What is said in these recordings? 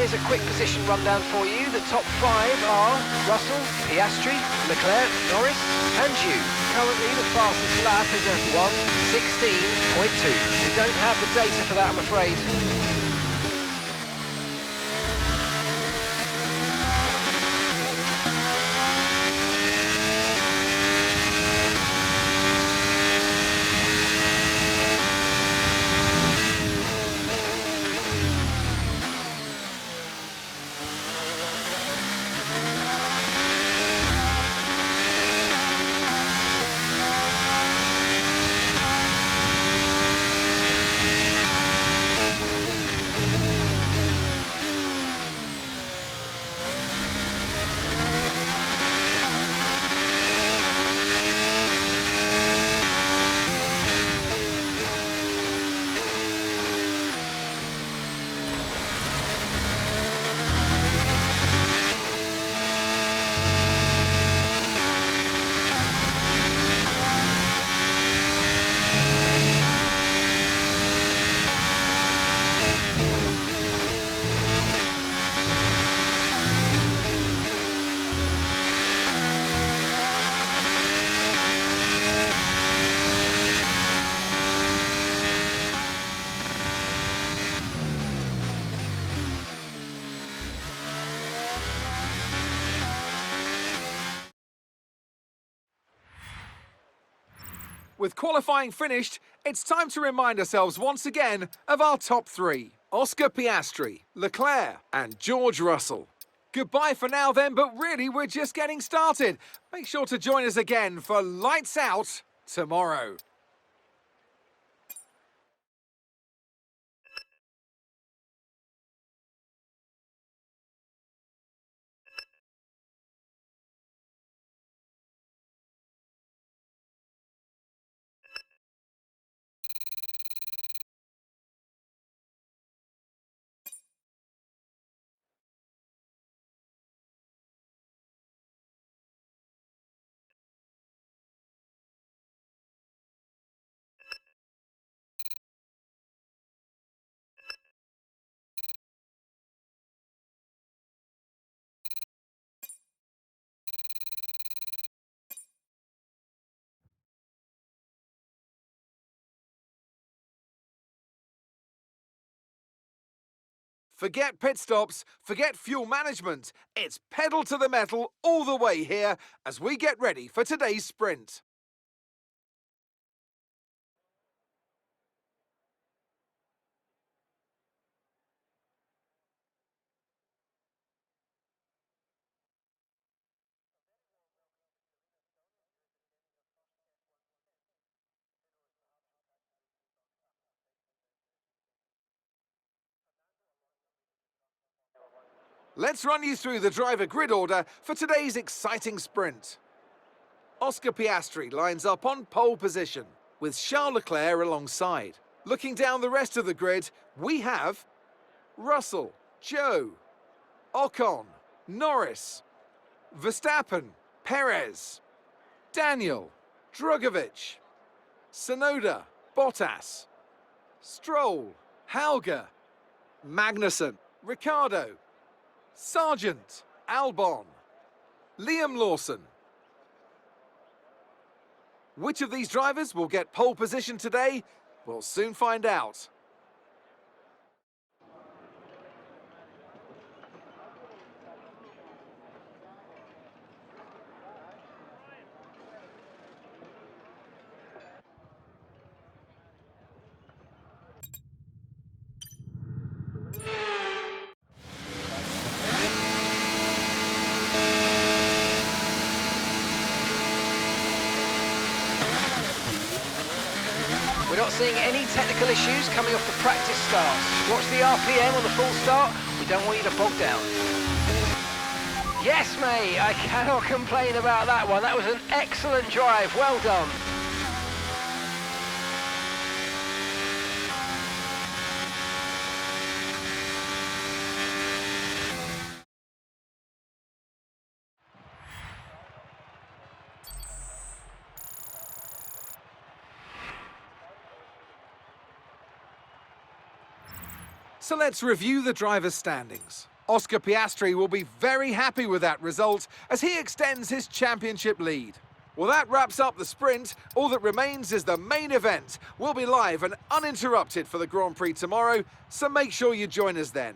here's a quick position rundown for you. The top 5 are Russell, Piastri, Leclerc, Norris and you. Currently the fastest lap is at 1:16.2. We don't have the data for that, I'm afraid. With qualifying finished, it's time to remind ourselves once again of our top 3. Oscar Piastri, Leclerc and George Russell. Goodbye for now then, but really we're just getting started. Make sure to join us again for Lights Out tomorrow. Forget pit stops, forget fuel management. It's pedal to the metal all the way here as we get ready for today's sprint. Let's run you through the driver grid order for today's exciting sprint. Oscar Piastri lines up on pole position, with Charles Leclerc alongside. Looking down the rest of the grid, we have Russell, Joe, Ocon, Norris, Verstappen, Perez, Daniel, Drugovich, Tsunoda, Bottas, Stroll, Hauger, Magnussen, Ricciardo, Sargent, Albon, Liam Lawson. Which of these drivers will get pole position today? We'll soon find out. We're not seeing any technical issues coming off the practice starts. Watch the RPM on the full start. We don't want you to bog down. Yes, mate, I cannot complain about that one. That was an excellent drive. Well done. So let's review the drivers' standings. Oscar Piastri will be very happy with that result as he extends his championship lead. Well, that wraps up the sprint. All that remains is the main event. We'll be live and uninterrupted for the Grand Prix tomorrow, so make sure you join us then.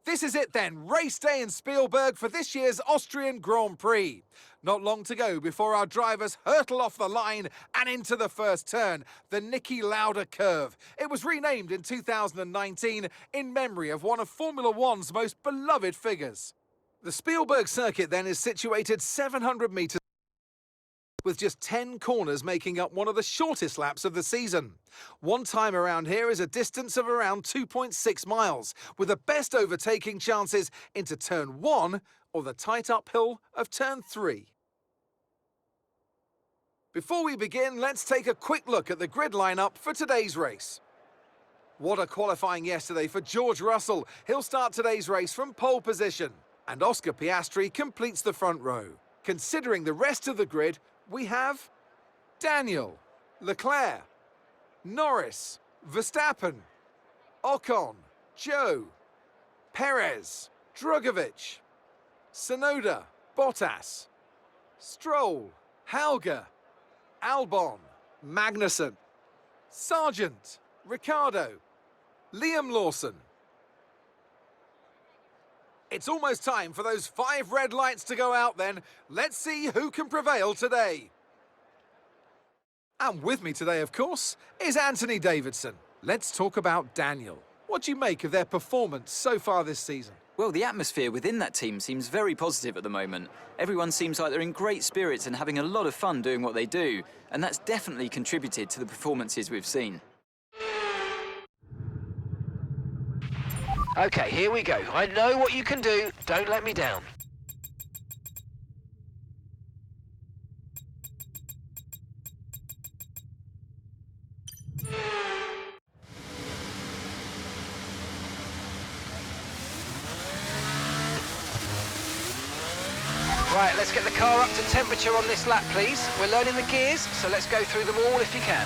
This is it then, race day in Spielberg for this year's Austrian Grand Prix. Not long to go before our drivers hurtle off the line and into the first turn, the Niki Lauda curve. It was renamed in 2019 in memory of one of Formula One's most beloved figures. The Spielberg circuit then is situated 700 metres with just 10 corners making up one of the shortest laps of the season. One time around here is a distance of around 2.6 miles, with the best overtaking chances into turn 1 or the tight uphill of turn 3. Before we begin, let's take a quick look at the grid lineup for today's race. What a qualifying yesterday for George Russell. He'll start today's race from pole position, and Oscar Piastri completes the front row. Considering the rest of the grid, we have Daniel, Leclerc, Norris, Verstappen, Ocon, Joe, Perez, Drugovich, Tsunoda, Bottas, Stroll, Hauger, Albon, Magnussen, Sargent, Ricciardo, Liam Lawson. It's almost time for those 5 red lights to go out then. Let's see who can prevail today. And with me today, of course, is Anthony Davidson. Let's talk about Daniel. What do you make of their performance so far this season? Well, the atmosphere within that team seems very positive at the moment. Everyone seems like they're in great spirits and having a lot of fun doing what they do, and that's definitely contributed to the performances we've seen. Okay, here we go. I know what you can do. Don't let me down. Right, let's get the car up to temperature on this lap, please. We're learning the gears, so let's go through them all if you can.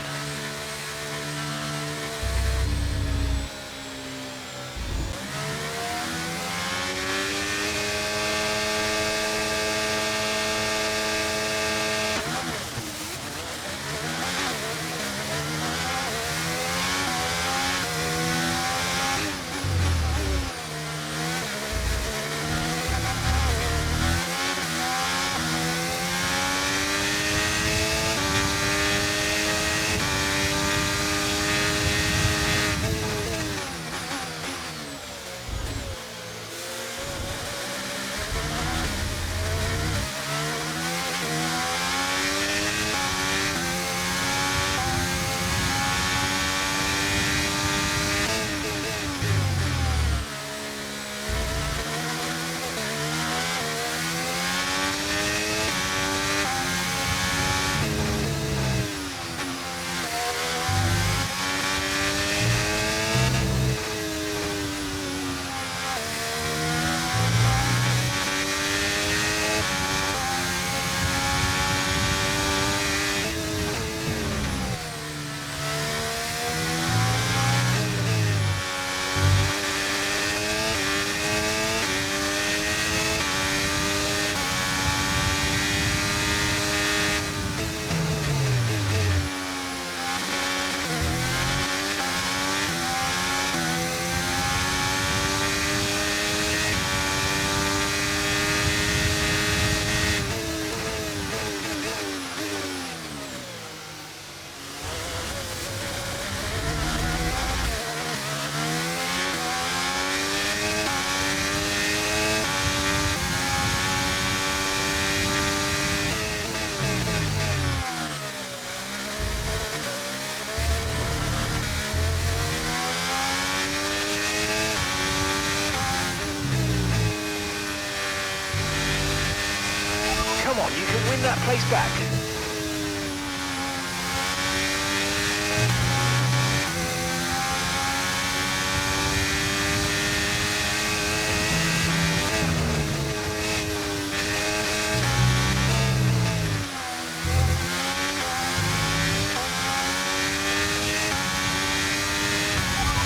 that place back.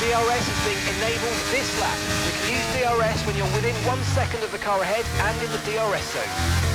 DRS is being enabled this lap. You can use DRS when you're within 1 second of the car ahead and in the DRS zone.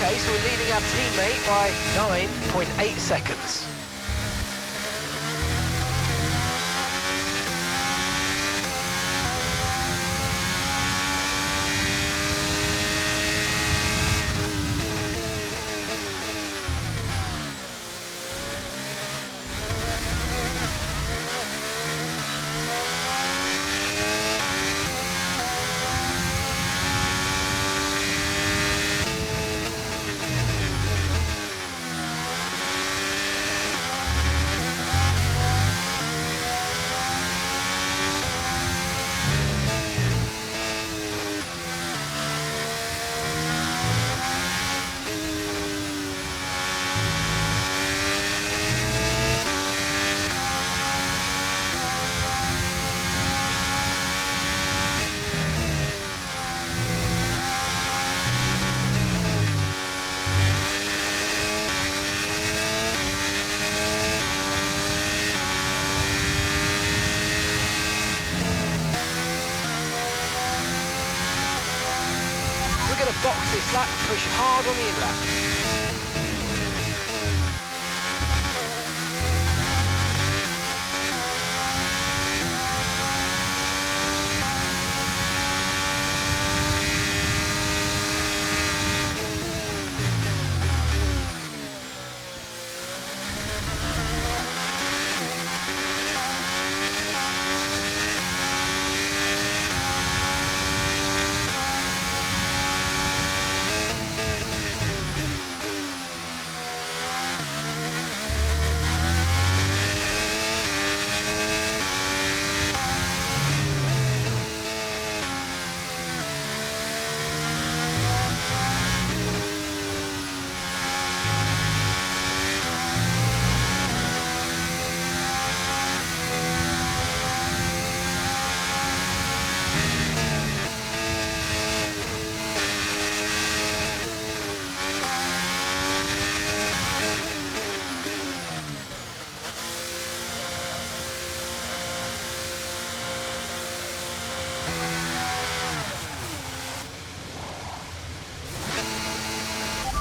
Okay, so we're leading our teammate by 9.8 seconds. We're going to box this lap, push hard on the in-lap.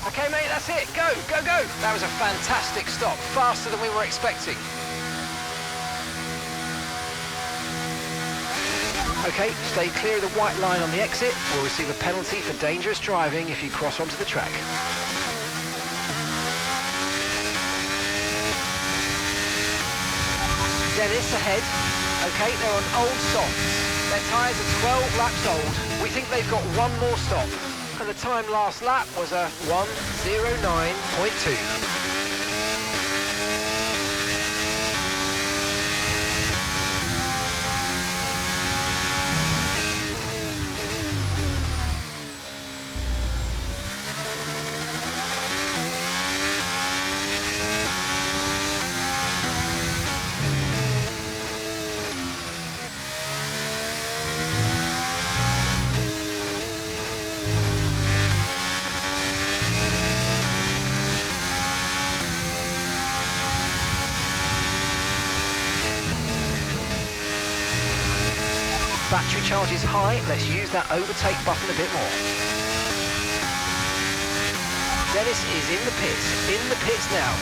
Okay, mate, that's it. Go, go, go. That was a fantastic stop. Faster than we were expecting. Okay, stay clear of the white line on the exit. We'll receive a penalty for dangerous driving if you cross onto the track. Dennis ahead. Okay, they're on old softs. Their tyres are 12 laps old. We think they've got one more stop. And the time last lap was a 1:09.2. Battery charge is high, let's use that overtake button a bit more. Dennis is in the pits now.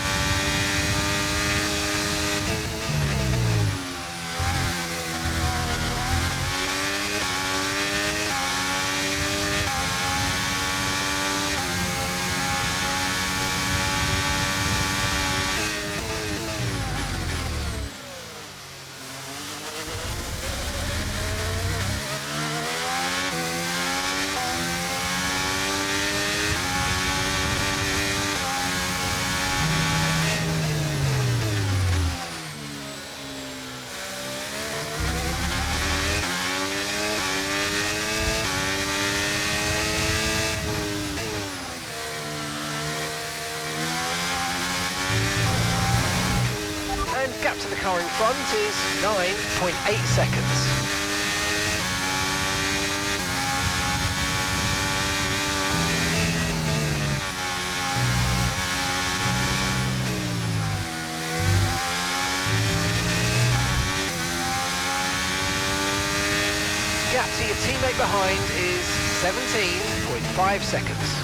Gap to the car in front is 9.8 seconds. Gap to your teammate behind is 17.5 seconds.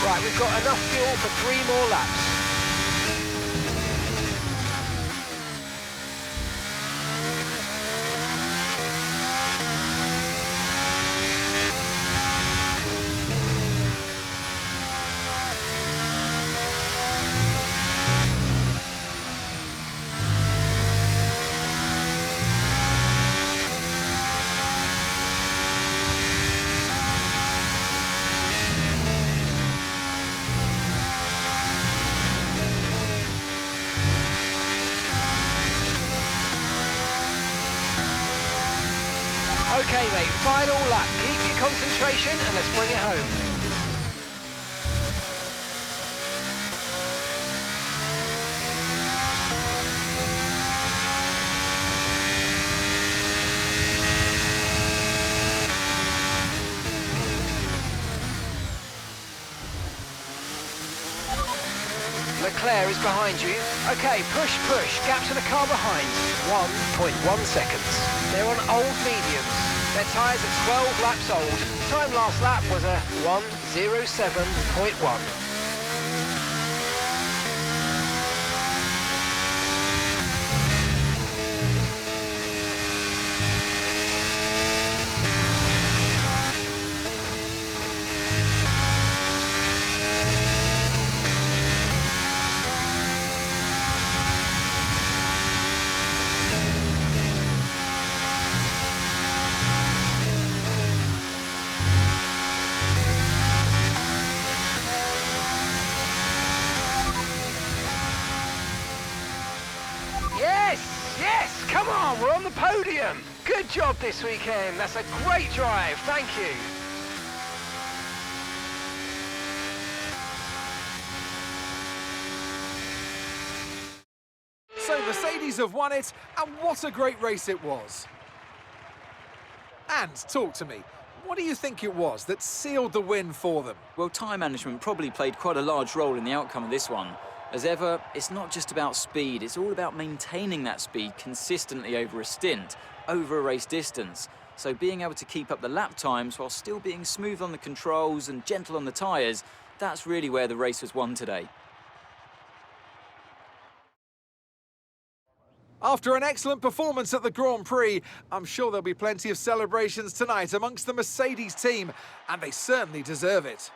Right, we've got enough fuel for 3 more laps. Okay mate, final lap. Keep your concentration and let's bring it home. Leclerc is behind you. Okay, push, gap to the car behind, 1.1 seconds. They're on old mediums. Their tyres are 12 laps old. Time last lap was a 1:07.1. Yes, come on, we're on the podium. Good job this weekend. That's a great drive. Thank you. So Mercedes have won it, and what a great race it was. And talk to me. What do you think it was that sealed the win for them? Well, time management probably played quite a large role in the outcome of this one. As ever, it's not just about speed, it's all about maintaining that speed consistently over a stint, over a race distance. So being able to keep up the lap times while still being smooth on the controls and gentle on the tyres, that's really where the race was won today. After an excellent performance at the Grand Prix, I'm sure there'll be plenty of celebrations tonight amongst the Mercedes team, and they certainly deserve it.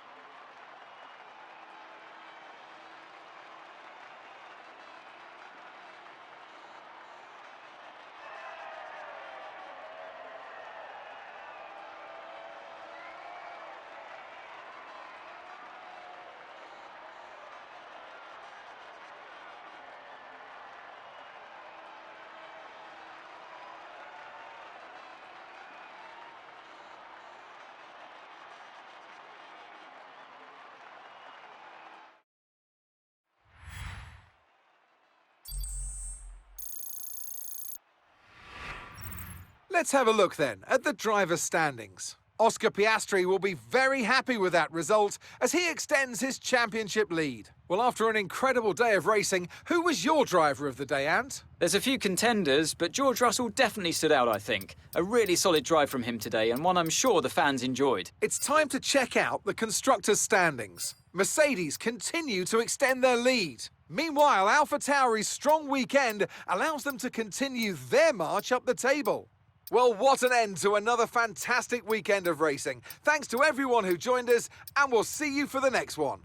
Let's have a look then at the driver's standings. Oscar Piastri will be very happy with that result as he extends his championship lead. Well, after an incredible day of racing, who was your driver of the day, Ant? There's a few contenders, but George Russell definitely stood out, I think. A really solid drive from him today, and one I'm sure the fans enjoyed. It's time to check out the constructors' standings. Mercedes continue to extend their lead. Meanwhile, AlphaTauri's strong weekend allows them to continue their march up the table. Well, what an end to another fantastic weekend of racing. Thanks to everyone who joined us, and we'll see you for the next one.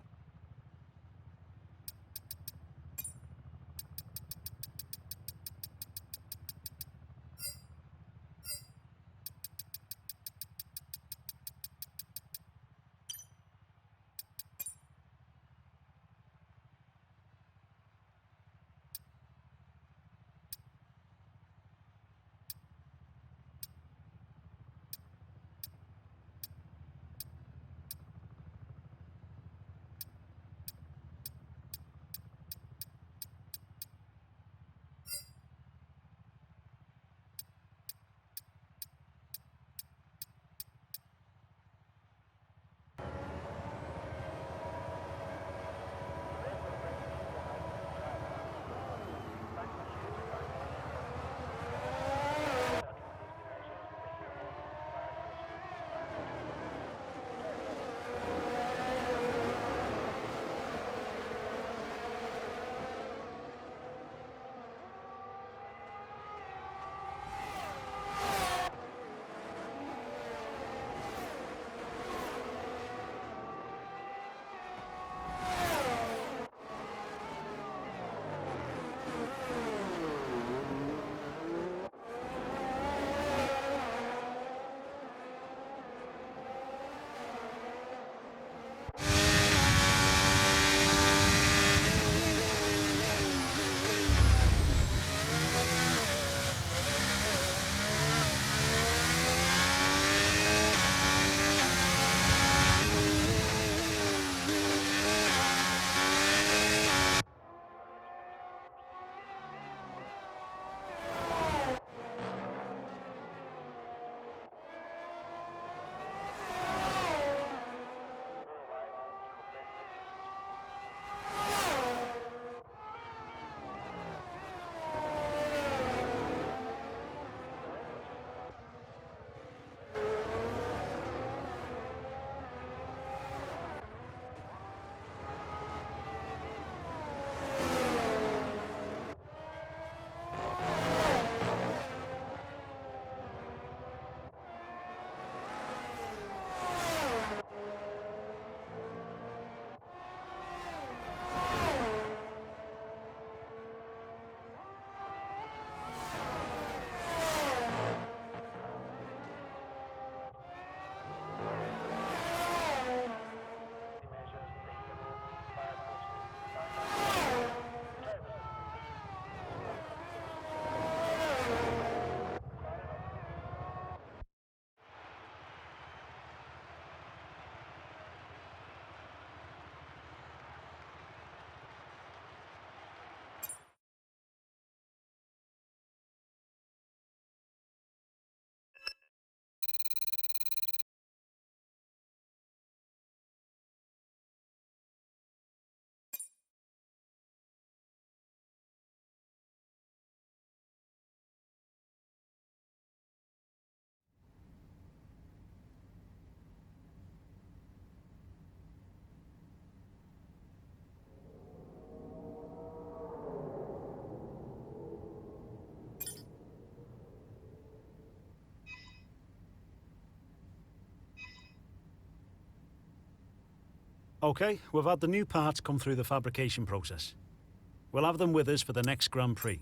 OK, we've had the new parts come through the fabrication process. We'll have them with us for the next Grand Prix.